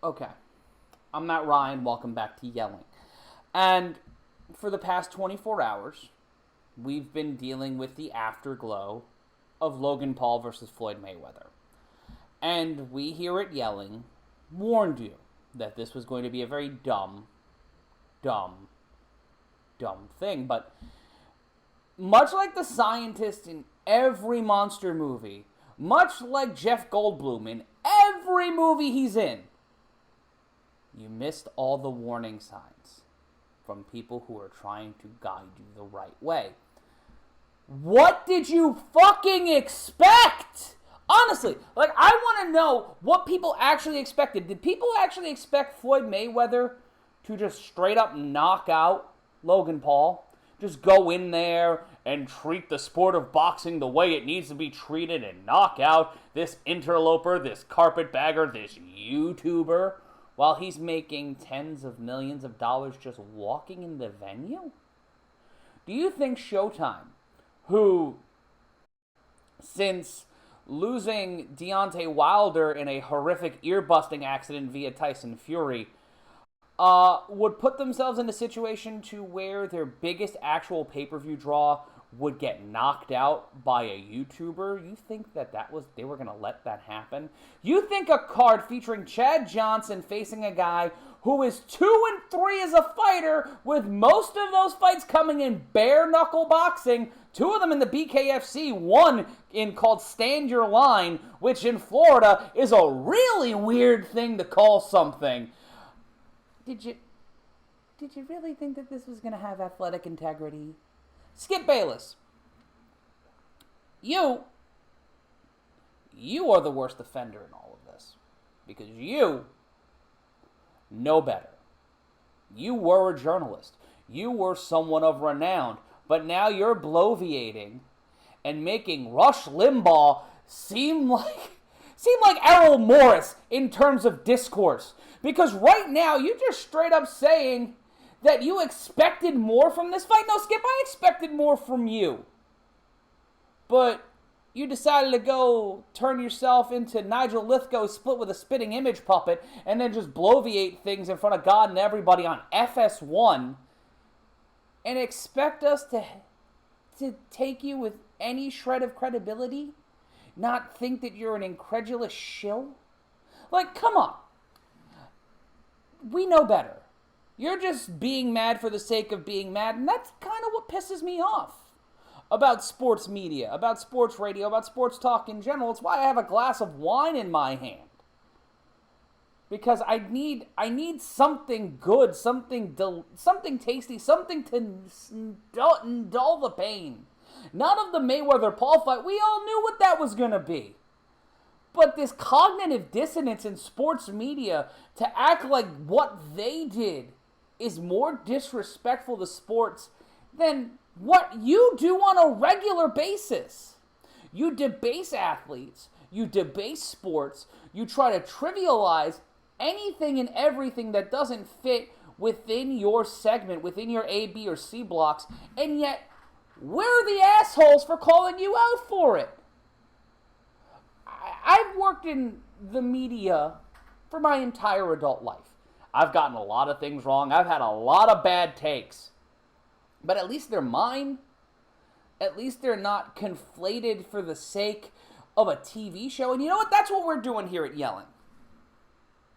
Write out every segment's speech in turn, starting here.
Okay. I'm not Ryan. Welcome back to Yelling. And for the past 24 hours, we've been dealing with the afterglow of Logan Paul versus Floyd Mayweather. And we here at Yelling warned you that this was going to be a very dumb, dumb thing. But much like the scientist in every monster movie, much like Jeff Goldblum in every movie he's in, you missed all the warning signs from people who are trying to guide you the right way. What did you fucking expect? Honestly, I want to know what people actually expected. Did people actually expect Floyd Mayweather to just straight up knock out Logan Paul? Just go in there and treat the sport of boxing the way it needs to be treated and knock out this interloper, this carpetbagger, this YouTuber, while he's making tens of millions of dollars just walking in the venue? Do you think Showtime, who, since losing Deontay Wilder in a horrific ear-busting accident via Tyson Fury, would put themselves in a situation to where their biggest actual pay-per-view draw would get knocked out by a YouTuber? You think that they were going to let that happen? You think a card featuring Chad Johnson facing a guy who is 2-3 as a fighter, with most of those fights coming in bare-knuckle boxing, 2 of them in the BKFC, 1 in called Stand Your Line, which in Florida is a really weird thing to call something. Did you really think that this was going to have athletic integrity? Skip Bayless. You are the worst offender in all of this. Because you know better. You were a journalist. You were someone of renown. But now you're bloviating and making Rush Limbaugh seem like Errol Morris in terms of discourse. Because right now, you're just straight up saying that you expected more from this fight. No, Skip, I expected more from you. But you decided to go turn yourself into Nigel Lithgow split with a spitting image puppet and then just bloviate things in front of God and everybody on FS1 and expect us to take you with any shred of credibility? Not think that you're an incredulous shill? Come on. We know better. You're just being mad for the sake of being mad, and that's kind of what pisses me off about sports media, about sports radio, about sports talk in general. It's why I have a glass of wine in my hand. Because I need something good, something tasty, something to dull the pain. None of the Mayweather-Paul fight, we all knew what that was going to be. But this cognitive dissonance in sports media to act like what they did is more disrespectful to sports than what you do on a regular basis. You debase athletes, you debase sports, you try to trivialize anything and everything that doesn't fit within your segment, within your A, B, or C blocks, and yet we're the assholes for calling you out for it. I've worked in the media for my entire adult life. I've gotten a lot of things wrong. I've had a lot of bad takes. But at least they're mine. At least they're not conflated for the sake of a TV show. And you know what? That's what we're doing here at Yelling.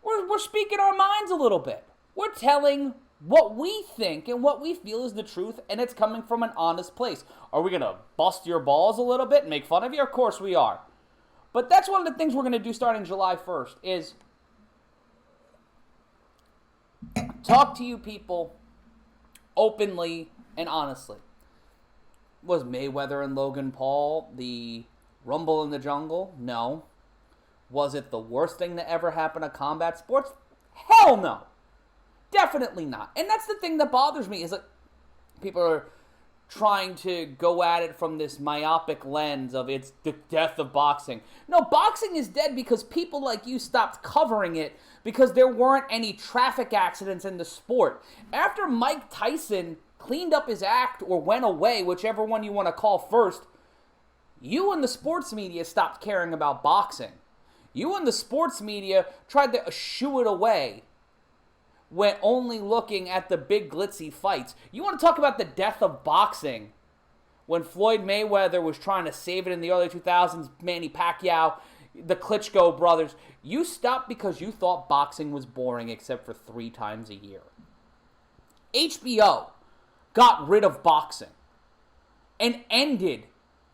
We're speaking our minds a little bit. We're telling what we think and what we feel is the truth, and it's coming from an honest place. Are we going to bust your balls a little bit and make fun of you? Of course we are. But that's one of the things we're going to do starting July 1st is talk to you people openly and honestly. Was Mayweather and Logan Paul the rumble in the jungle? No. Was it the worst thing that ever happened to combat sports? Hell no. Definitely not. And that's the thing that bothers me is that people are trying to go at it from this myopic lens of it's the death of boxing. No, boxing is dead because people like you stopped covering it because there weren't any traffic accidents in the sport. After Mike Tyson cleaned up his act or went away, whichever one you want to call first, you and the sports media stopped caring about boxing. You and the sports media tried to shoo it away when only looking at the big glitzy fights. You want to talk about the death of boxing? When Floyd Mayweather was trying to save it in the early 2000s, Manny Pacquiao, the Klitschko brothers, you stopped because you thought boxing was boring except for 3 times a year. HBO got rid of boxing and ended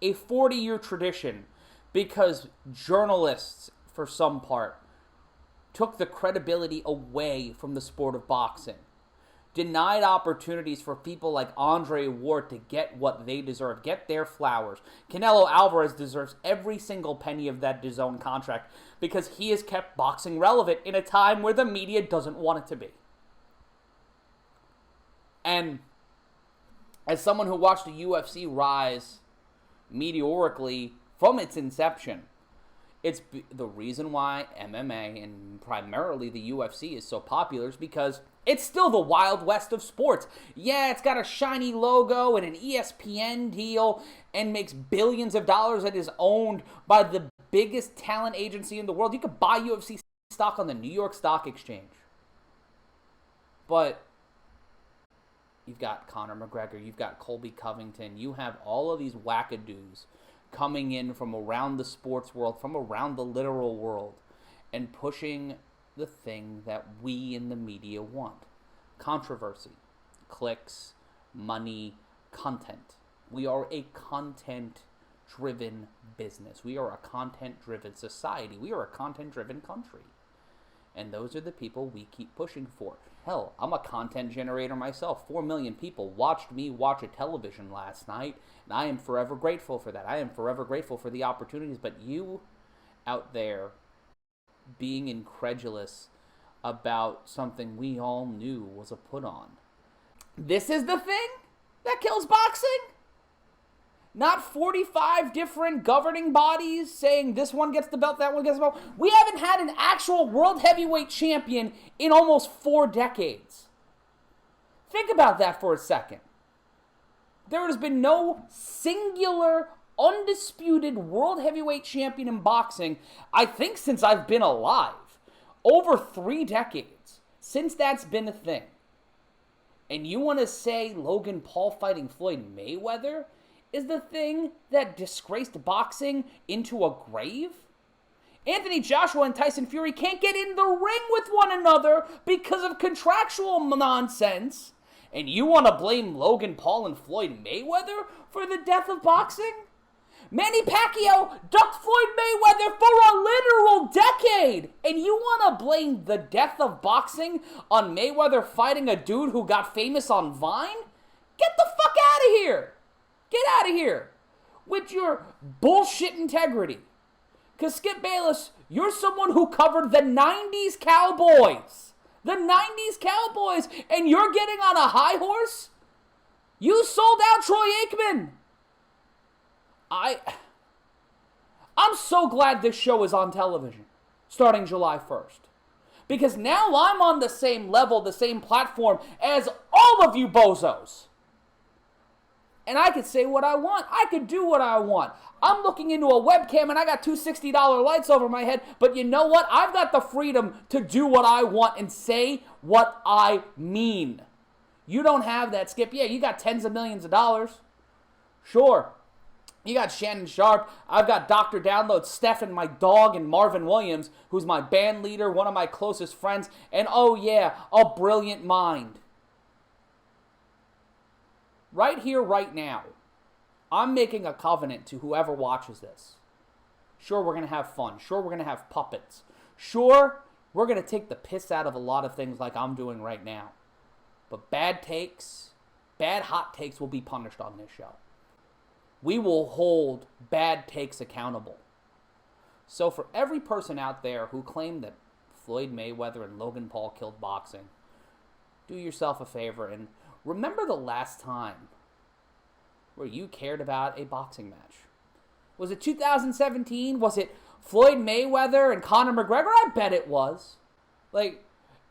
a 40-year tradition because journalists, for some part, took the credibility away from the sport of boxing, denied opportunities for people like Andre Ward to get what they deserve, get their flowers. Canelo Alvarez deserves every single penny of that DAZN contract because he has kept boxing relevant in a time where the media doesn't want it to be. And as someone who watched the UFC rise meteorically from its inception, it's the reason why MMA and primarily the UFC is so popular is because it's still the Wild West of sports. Yeah, it's got a shiny logo and an ESPN deal and makes billions of dollars and is owned by the biggest talent agency in the world. You could buy UFC stock on the New York Stock Exchange. But you've got Conor McGregor, you've got Colby Covington, you have all of these wackadoos coming in from around the sports world, from around the literal world, and pushing the thing that we in the media want. Controversy, clicks, money, content. We are a content-driven business. We are a content-driven society. We are a content-driven country. And those are the people we keep pushing for. Hell, I'm a content generator myself. 4 million people watched me watch a television last night, and I am forever grateful for that. I am forever grateful for the opportunities, but you out there being incredulous about something we all knew was a put-on. This is the thing that kills boxing? Not 45 different governing bodies saying this one gets the belt, that one gets the belt. We haven't had an actual world heavyweight champion in almost 4 decades. Think about that for a second. There has been no singular, undisputed world heavyweight champion in boxing, I think, since I've been alive. Over 3 decades since that's been a thing. And you want to say Logan Paul fighting Floyd Mayweather is the thing that disgraced boxing into a grave? Anthony Joshua and Tyson Fury can't get in the ring with one another because of contractual nonsense. And you want to blame Logan Paul and Floyd Mayweather for the death of boxing? Manny Pacquiao ducked Floyd Mayweather for a literal decade. And you want to blame the death of boxing on Mayweather fighting a dude who got famous on Vine? Get the fuck out of here. Get out of here with your bullshit integrity. Because Skip Bayless, you're someone who covered the 90s Cowboys. The 90s Cowboys. And you're getting on a high horse? You sold out Troy Aikman. I'm so glad this show is on television starting July 1st. Because now I'm on the same level, the same platform as all of you bozos. And I could say what I want. I could do what I want. I'm looking into a webcam and I got 2 $60 lights over my head. But you know what? I've got the freedom to do what I want and say what I mean. You don't have that, Skip. Yeah, you got tens of millions of dollars. Sure. You got Shannon Sharp. I've got Dr. Download, Stephen, my dog, and Marvin Williams, who's my band leader, one of my closest friends. And oh yeah, a brilliant mind. Right here, right now, I'm making a covenant to whoever watches this. Sure, we're going to have fun. Sure, we're going to have puppets. Sure, we're going to take the piss out of a lot of things like I'm doing right now. But bad takes, bad hot takes will be punished on this show. We will hold bad takes accountable. So for every person out there who claimed that Floyd Mayweather and Logan Paul killed boxing, do yourself a favor and remember the last time where you cared about a boxing match. Was it 2017? Was it Floyd Mayweather and Conor McGregor? I bet it was. Like,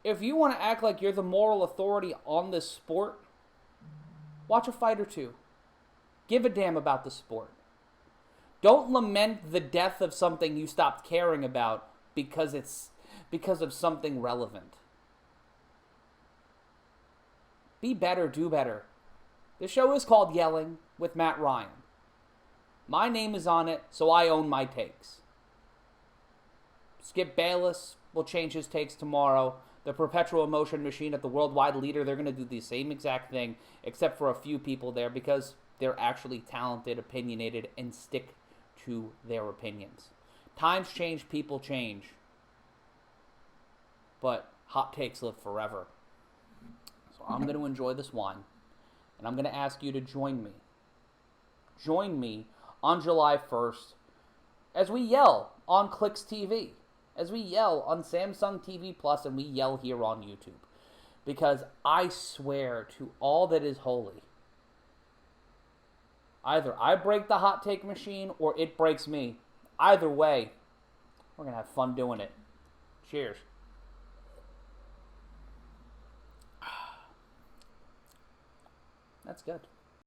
if you want to act like you're the moral authority on this sport, watch a fight or two. Give a damn about the sport. Don't lament the death of something you stopped caring about because of something relevant. Be better, do better. The show is called Yelling with Matt Ryan. My name is on it, so I own my takes. Skip Bayless will change his takes tomorrow. The Perpetual Emotion Machine at the worldwide leader, they're going to do the same exact thing, except for a few people there because they're actually talented, opinionated, and stick to their opinions. Times change, people change. But hot takes live forever. So I'm going to enjoy this wine, and I'm going to ask you to join me. Join me on July 1st as we yell on Clicks TV, as we yell on Samsung TV Plus, and we yell here on YouTube. Because I swear to all that is holy, either I break the hot take machine or it breaks me. Either way, we're going to have fun doing it. Cheers. That's good.